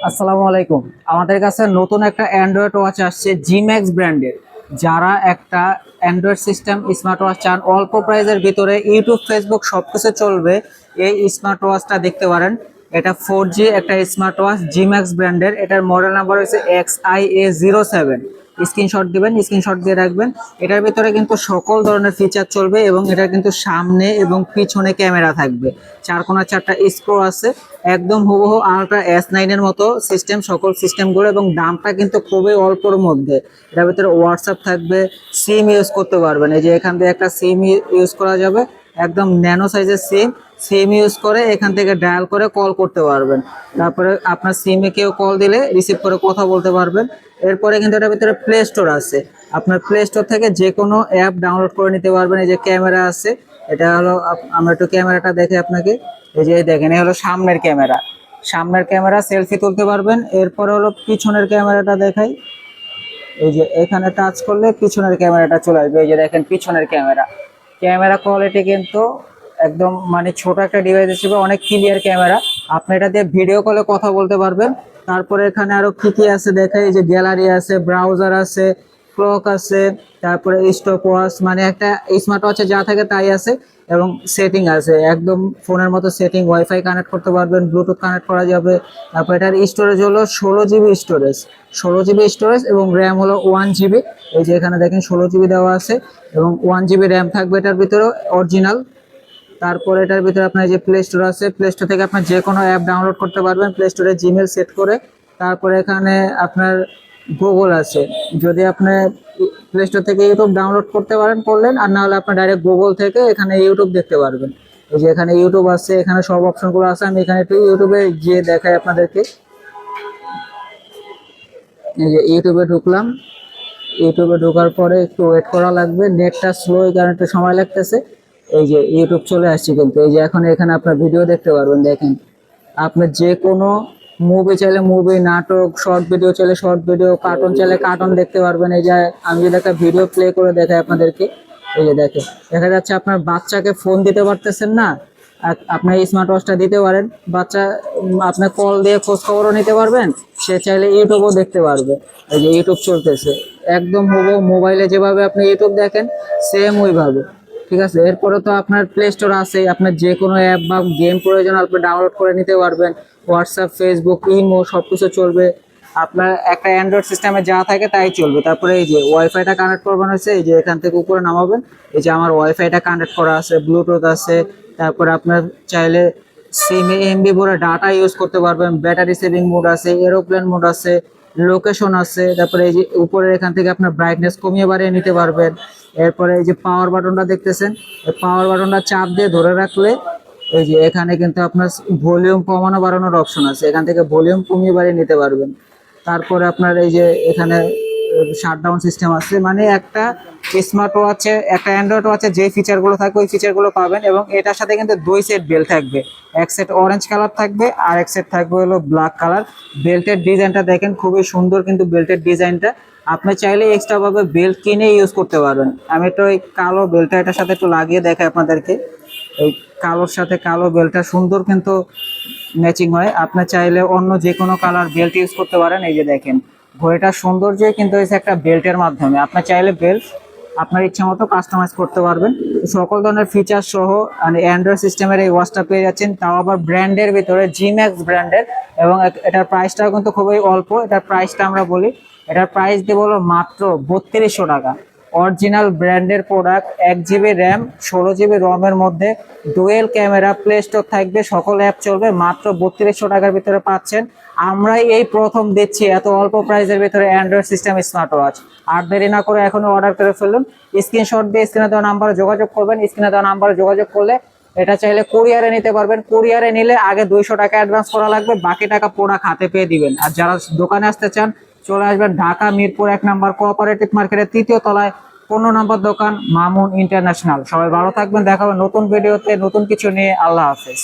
আসসালামু আলাইকুম। আমাদের কাছে নতুন একটা অ্যান্ড্রয়েড ওয়াচ আসছে জিম্যাক্স ব্র্যান্ডের। যারা একটা অ্যান্ড্রয়েড সিস্টেম স্মার্ট ওয়াচ চান অল্প প্রাইসের ভিতরে ইউটিউব ফেসবুক সবকিছু চলবে, এই স্মার্ট ওয়াচটা দেখতে পারেন। এটা 4G একটা স্মার্ট ওয়াচ জিম্যাক্স ব্র্যান্ডের। এটার মডেল নাম্বার হচ্ছে XIA07। স্ক্রিনশট দিবেন, স্ক্রিনশট দিয়ে রাখবেন। এটার ভিতরে কিন্তু সকল ধরনের ফিচার চলবে এবং এটার কিন্তু সামনে এবং পিছনে ক্যামেরা থাকবে। চারকোনা চারটা স্ক্রু আছে, একদম হুবহু আলট্রা S9 এর মতো সিস্টেম, সকল সিস্টেমগুলো। এবং দামটা কিন্তু খুবই অল্পর মধ্যে। এটার ভিতরে হোয়াটসঅ্যাপ থাকবে, সিম ইউজ করতে পারবেন। এই যে এখান থেকে একটা সিম ইউজ করা যাবে, একদম ন্যানো সাইজের সিম। সিম ইউজ করে এখান থেকে ডায়াল করে কল করতে পারবেন। তারপরে আপনার সিমে কেউ কল দিলে রিসিভ করে কথা বলতে পারবেন। এরপরে কিন্তু এটার ভিতরে প্লে স্টোর আছে, আপনার প্লে স্টোর থেকে যে কোনো অ্যাপ ডাউনলোড করে নিতে পারবেন। এই যে ক্যামেরা আছে, এটা হলো আমরা একটু ক্যামেরাটা দেখে আপনাকে। এই যে দেখেন, এই হলো সামনের ক্যামেরা, সামনের ক্যামেরা সেলফি তুলতে পারবেন। এরপরে হলো পিছনের ক্যামেরাটা দেখাই। এই যে এখানে টাচ করলে পিছনের ক্যামেরাটা চলে আসবে। এই যে দেখেন পিছনের ক্যামেরা, ক্যামেরা কোয়ালিটি কিন্তু একদম মানে ছোট একটা ডিভাইস হিসেবে অনেক ক্লিয়ার ক্যামেরা। আপনি এটা দিয়ে ভিডিও কলে কথা বলতে পারবেন। তারপরে এখানে আরো কি কি আছে দেখে, এই যে গ্যালারি আছে, ব্রাউজার আছে, ক্লক আছে, তারপরে স্টপ ওয়াচ, মানে একটা স্মার্ট ওয়াচে যা থাকে তাই আছে। এবং সেটিং আছে, একদম ফোনের মতো সেটিং, ওয়াইফাই কানেক্ট করতে পারবেন, ব্লুটুথ কানেক্ট করা যাবে। তারপর এটার স্টোরেজ হলো 16 GB স্টোরেজ, 16 GB স্টোরেজ এবং র্যাম হলো 1 GB। এই যে এখানে দেখেন 16 GB দেওয়া আছে এবং 1 GB র্যাম থাকবে এটার ভিতরে অরিজিনাল। তারপর এটার ভিতরে আপনার যে প্লে স্টোর আছে, প্লে স্টোর থেকে আপনার যে কোনো অ্যাপ ডাউনলোড করতে পারবেন প্লে স্টোরে জিমেল সেট করে। তারপরে এখানে আপনার গুগল আছে, যদি আপনি প্লে স্টোর থেকে ইউটিউব ডাউনলোড করতে পারেন করলেন, আর না হলে আপনার ডাইরেক্ট গুগল থেকে এখানে ইউটিউব দেখতে পারবেন। এই যে এখানে ইউটিউব আছে, এখানে সব অপশনগুলো আছে। আমি এখানে একটু ইউটিউবে গিয়ে দেখাই আপনাদেরকে। এই যে ইউটিউবে ঢুকলাম, ইউটিউবে ঢোকার পরে একটু ওয়েট করা লাগবে, নেটটা স্লো এই কারণে একটু সময় লাগতেছে। এই যে ইউটিউব চলে আসছে কিন্তু। এই যে এখন এখানে আপনার ভিডিও দেখতে পারবেন। দেখেন, আপনি যে কোনো মুভি চাইলে মুভি, নাটক, শর্ট ভিডিও চাইলে শর্ট ভিডিও, কার্টুন চাইলে কার্টুন দেখতে পারবেন। এই যে আমি যদি একটা ভিডিও প্লে করে দেখাই আপনাদেরকে। এই যে দেখেন, দেখা যাচ্ছে আপনার বাচ্চাকে ফোন দিতে পারতেছেন না, আপনার স্মার্ট ওয়াচটা দিতে পারেন। বাচ্চা আপনার কল দিয়ে খোঁজ খবরও নিতে পারবেন, সে চাইলে ইউটিউবও দেখতে পারবে। এই যে ইউটিউব চলতেছে, একদম হুবহু মোবাইলে যেভাবে আপনি ইউটিউব দেখেন সেম ওইভাবে। ঠিক আছে, এরপরে তো আপনার প্লে স্টোর আছে, আপনার যে কোনো অ্যাপ বা গেম প্রয়োজন আপনি ডাউনলোড করে নিতে পারবেন। হোয়াটসঅ্যাপ, ফেসবুক, ইমো সবকিছু চলবে। আপনার একটা অ্যান্ড্রয়েড সিস্টেমে যা থাকে তাই চলবে। তারপরে এই যে ওয়াইফাইটা কানেক্ট করবেন হচ্ছে, এই যে এখান থেকে উপরে নামাবেন। এই যে আমার ওয়াইফাইটা কানেক্ট করা আছে, ব্লুটুথ আছে। তারপরে আপনার চাইলে সিমে এমবি ভরে ডাটা ইউজ করতে পারবেন, ব্যাটারি সেভিং মোড আছে, এরোপ্লেন মোড আছে, লোকেশন আছে। তারপরে এই যে উপরে এখান থেকে আপনার ব্রাইটনেস কমিয়ে বাড়িয়ে নিতে পারবেন। এরপরে এই যে পাওয়ার বাটনটা দেখতেছেন, এই পাওয়ার বাটনটা চাপ দিয়ে ধরে রাখলে এই যে এখানে কিন্তু আপনার ভলিউম কমানো বাড়ানোর অপশন আছে, এখান থেকে ভলিউম কমিয়ে বাড়িয়ে নিতে পারবেন। তারপরে আপনার এই যে এখানে শাটডাউন সিস্টেম আছে। মানে একটা স্মার্ট ওয়াচে, একটা অ্যান্ড্রয়েড ওয়াচে যে ফিচারগুলো থাকবে ওই ফিচারগুলো পাবেন। এবং এটার সাথে কিন্তু 2 সেট বেল্ট থাকবে, এক সেট অরেঞ্জ কালার থাকবে আর এক সেট থাকবে হলো ব্ল্যাক কালার। বেল্টের ডিজাইনটা দেখেন খুবই সুন্দর কিন্তু বেল্টের ডিজাইনটা। আপনি চাইলে এক্সট্রা ভাবে বেল্ট কিনে ইউজ করতে পারবেন। আমি তো এই কালো বেল্টটা এটার সাথে একটু লাগিয়ে দেখাই আপনাদেরকে। এই কালোর সাথে কালো বেল্টটা সুন্দর কিন্তু ম্যাচিং হয়। আপনি চাইলে অন্য যে কোনো কালার বেল্ট ইউজ করতে পারেন। এই যে দেখেন, ঘড়িটার সৌন্দর্য কিন্তু হয়েছে একটা বেল্টের মাধ্যমে। আপনার চাইলে বেল্ট আপনার ইচ্ছা মতো কাস্টমাইজ করতে পারবেন। সকল ধরনের ফিচার সহ মানে অ্যান্ড্রয়েড সিস্টেমের এই ওয়াচটা পেয়ে যাচ্ছেন, তাও আবার ব্র্যান্ডের ভিতরে, জিম্যাক্স ব্র্যান্ডের। এবং এটার প্রাইসটাও কিন্তু খুবই অল্প। এটার প্রাইসটা আমরা বলি, এটার প্রাইস দেবো হলো মাত্র 3200 টাকা। অরিজিনাল ব্র্যান্ডের প্রোডাক্ট, 1 GB র্যাম, 16 GB রমের মধ্যে, ডুয়েল ক্যামেরা, প্লে স্টোর থাকবে, সকল অ্যাপ চলবে। মাত্র 3200 টাকার ভিতরে পাচ্ছেন। আমরাই এই প্রথম দিচ্ছি এত অল্প প্রাইসের ভিতরে অ্যান্ড্রয়েড সিস্টেম স্মার্ট ওয়াচ। আর দেরি না করে এখনই অর্ডার করে ফেলুন। স্ক্রিনশট দিয়ে স্ক্রিনে দেওয়া নাম্বারে যোগাযোগ করবেন। স্ক্রিনে দেওয়া নাম্বারে যোগাযোগ করলে এটা চাইলে কুরিয়ারে নিতে পারবেন। কুরিয়ারে নিলে আগে 200 টাকা অ্যাডভান্স করা লাগবে, বাকি টাকা প্রোডাক্ট হাতে পেয়ে দিবেন। আর যারা দোকানে আসতে চান চলে আসবেন ঢাকা মিরপুর 1 নম্বর কোঅপারেটিভ মার্কেটের 3য় তলায়, 15 নম্বর দোকান, মামুন ইন্টারন্যাশনাল। সবাই ভালো থাকবেন, দেখা হবে নতুন ভিডিওতে নতুন কিছু নিয়ে। আল্লাহ হাফেজ।